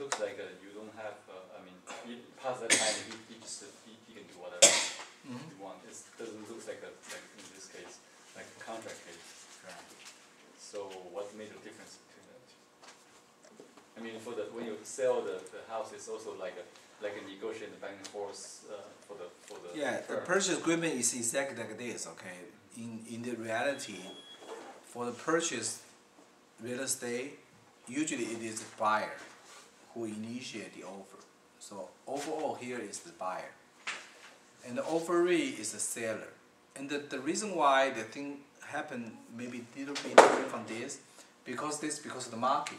looks like you don't have. I mean, past that time, he can do whatever he wants. It doesn't look like in this case, like a contract case. Right. So what made the difference between that? I mean, when you sell the house, it's also like a negotiating back and forth for the. Yeah, firm. the purchase agreement is exactly like this. Okay, in the reality, for the purchase real estate, usually it is the buyer who initiate the offer. So overall here is the buyer, and the offeree is the seller. And the reason why the thing happened maybe a little bit different from this, because of the market.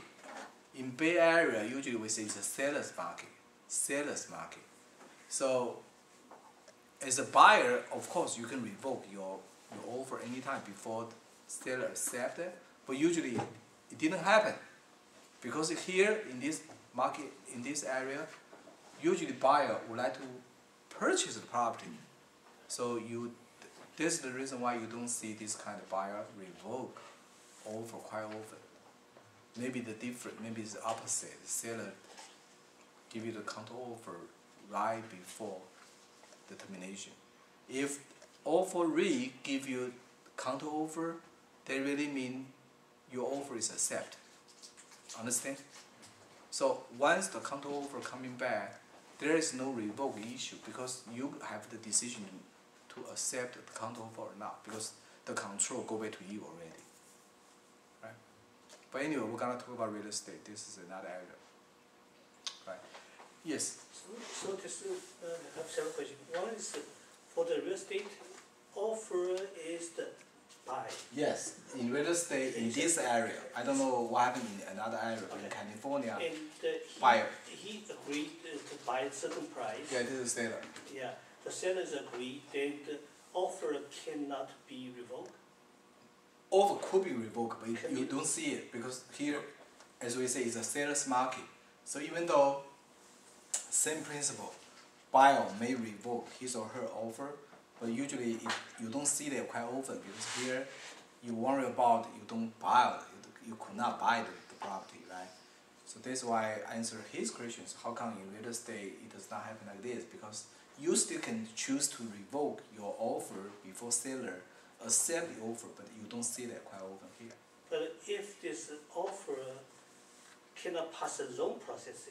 In Bay Area, usually we say it's a seller's market. So as a buyer, of course, you can revoke your offer anytime before the seller accepts it. But usually it didn't happen, because here in this market, in this area, usually buyer would like to purchase the property. So this is the reason why you don't see this kind of buyer revoke offer quite often. Maybe it's the opposite. The seller give you the counter offer right before the termination. If offeree give you counter offer, they really mean your offer is accepted. Understand? So once the counter offer coming back, there is no revoke issue, because you have the decision to accept the counter offer or not, because the control go back to you already. Right? But anyway, we're gonna talk about real estate. This is another area. Right? Yes. So this I have several questions. One is for the real estate, offer is the buy. Yes, in real estate in this area. I don't know what happened in another area, but in California, And buyer. he agreed to buy a certain price. Yeah, this is seller. Yeah, the sellers agreed, then the offer cannot be revoked. Offer could be revoked, but you don't see it, because here, as we say, it's a seller's market. So even though same principle, buyer may revoke his or her offer, but usually you don't see that quite often, because here you worry about you don't buy, you could not buy the property, right? So that's why I answer his questions. How come in real estate it does not happen like this? Because you still can choose to revoke your offer before seller accept the offer, but you don't see that quite often here. But if this offer cannot pass the loan process,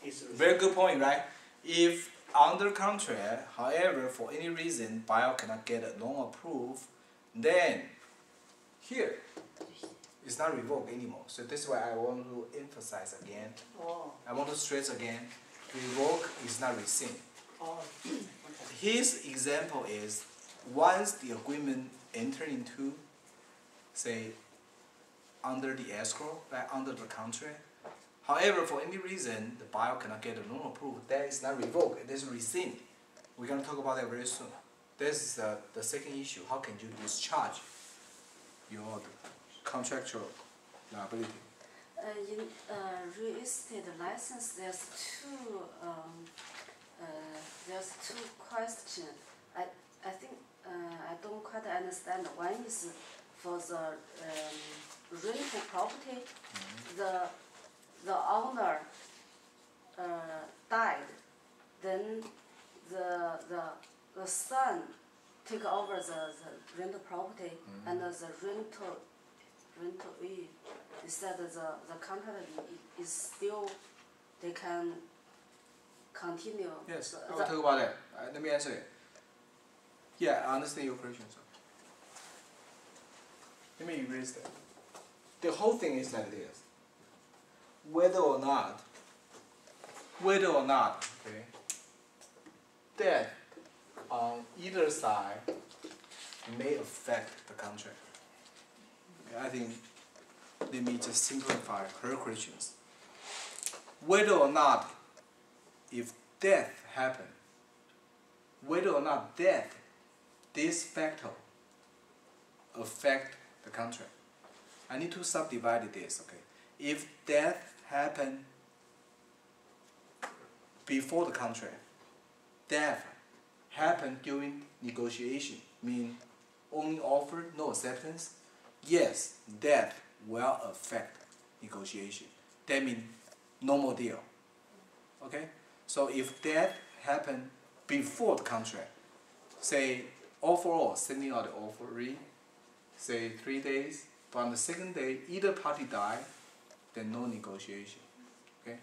he's Very good point, right? If under contract, however, for any reason, buyer cannot get a loan approved, then here it's not revoked anymore. So this is why I want to emphasize again. Oh. I want to stress again, revoke is not rescind. Oh. Okay. His example is, once the agreement enter into, say, under the escrow, like under the contract, however, for any reason, the buyer cannot get a loan approved, that is not revoked, it is rescind. We're going to talk about that very soon. This is the second issue. How can you discharge your contractual liability? In real estate license, there's two questions. I think I don't quite understand. One is for the rental property, the owner died, then the son take over the rental property, and the rentee instead the contract is still, they can continue. Yes, I will talk about that. Let me answer it. Yeah, I understand your question, sir. Let me erase that. The whole thing is like this. Whether or not, okay, debt on either side may affect the contract. Okay, I think, let me just simplify her questions. Whether or not, if death happen, whether or not death, this factor affect the contract. I need to subdivide this, okay? If death happen before the contract, death happen during negotiation, mean only offer, no acceptance, yes, death will affect negotiation. That means no more deal. Okay? So if that happened before the contract, say overall sending out the offering, say 3 days, but on the second day either party die, then no negotiation. Okay?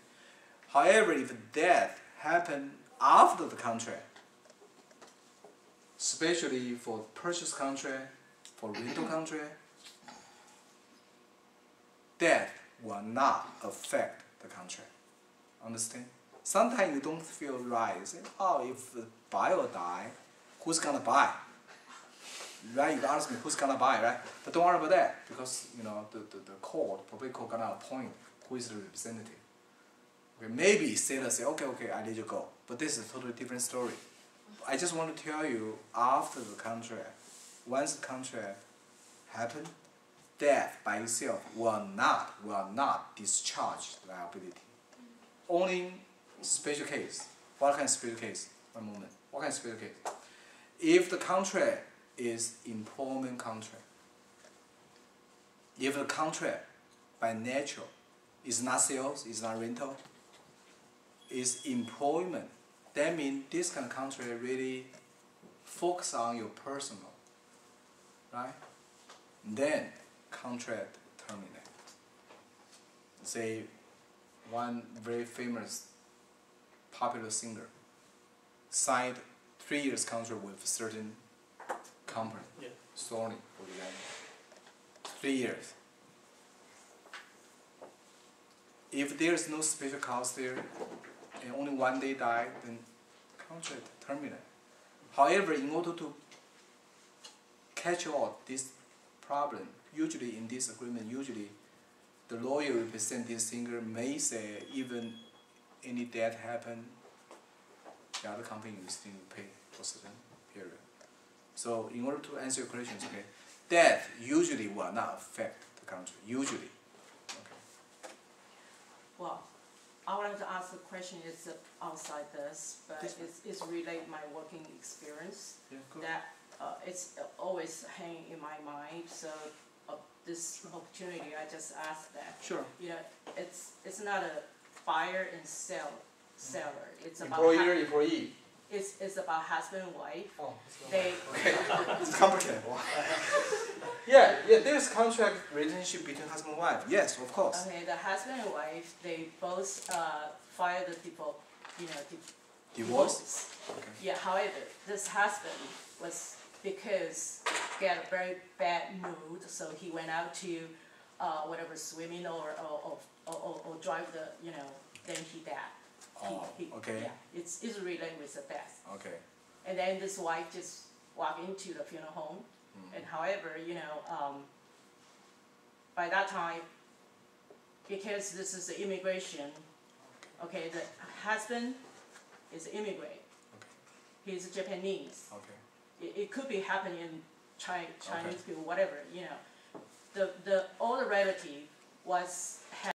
However, if that happened after the contract, especially for purchase contract, for rental contract, that will not affect the contract. Understand? Sometimes you don't feel right. You say, oh, if the buyer die, who's gonna buy? Right? You ask me who's gonna buy, right? But don't worry about that, because you know the court, probably court gonna appoint who is the representative. Okay, maybe seller say, okay, I let you go. But this is a totally different story. I just want to tell you, after the contract, once the contract happened, that by itself will not discharge liability. Only special case. What kind of special case? One moment. What kind of special case? If the contract is employment contract, if the contract by nature is not sales, is not rental, is employment, that means this kind of contract really focus on your personal, right? Then contract terminate. Say one very famous popular singer signed 3 years contract with a certain company, Yeah. Sony, for example. 3 years. If there's no special cause there, and only 1 day died, then contract terminate. However, in order to catch all this problem, usually in this agreement, usually the lawyer represent this singer may say even any death happen, the other company will still pay for a certain period. So in order to answer your questions, okay, death usually will not affect the contract, usually. Okay. Well, I wanted to ask the question is outside this, but it's relate my working experience. Yeah, go. That it's always hanging in my mind. So this opportunity, I just asked that. Sure. You know, it's not a buyer and seller. It's about Employee. It's about husband and wife. Oh, They it's complicated. yeah, there's contract relationship between husband and wife. Yes, of course. okay, the husband and wife, they both file the people, you know, Divorce? Okay. Yeah, however, this husband was because get a very bad mood, so he went out to whatever swimming or drive the, you know, then he died. Oh, okay. Yeah, it's related with the death. Okay. And then this wife just walked into the funeral home, and however, you know, by that time, because this is the immigration, okay, the husband is immigrant. Okay. He's Japanese. Okay. It could be happening in Chinese people, whatever, you know. All the relative was